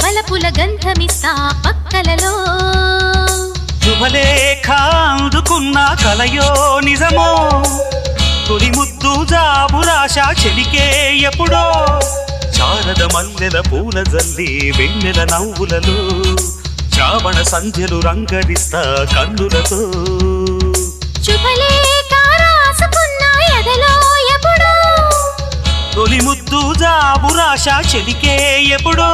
వలపుల గంధమిస్తా పక్కలలో శుభలేఖ అందుకున్న కలయో నిజమో తొలి ముద్దు జాబురాశ చెలికే ఎప్పుడో శారద మల్లెల పూల జల్లి వెన్నెల నవ్వులలో శ్రావణ సంధ్యలు రంగరిస్తా కన్నులతో శుభలేఖ రాసుకున్న ఎదలో ఎప్పుడో తొలి ముద్దు జాబురాశ చెలికే ఎప్పుడో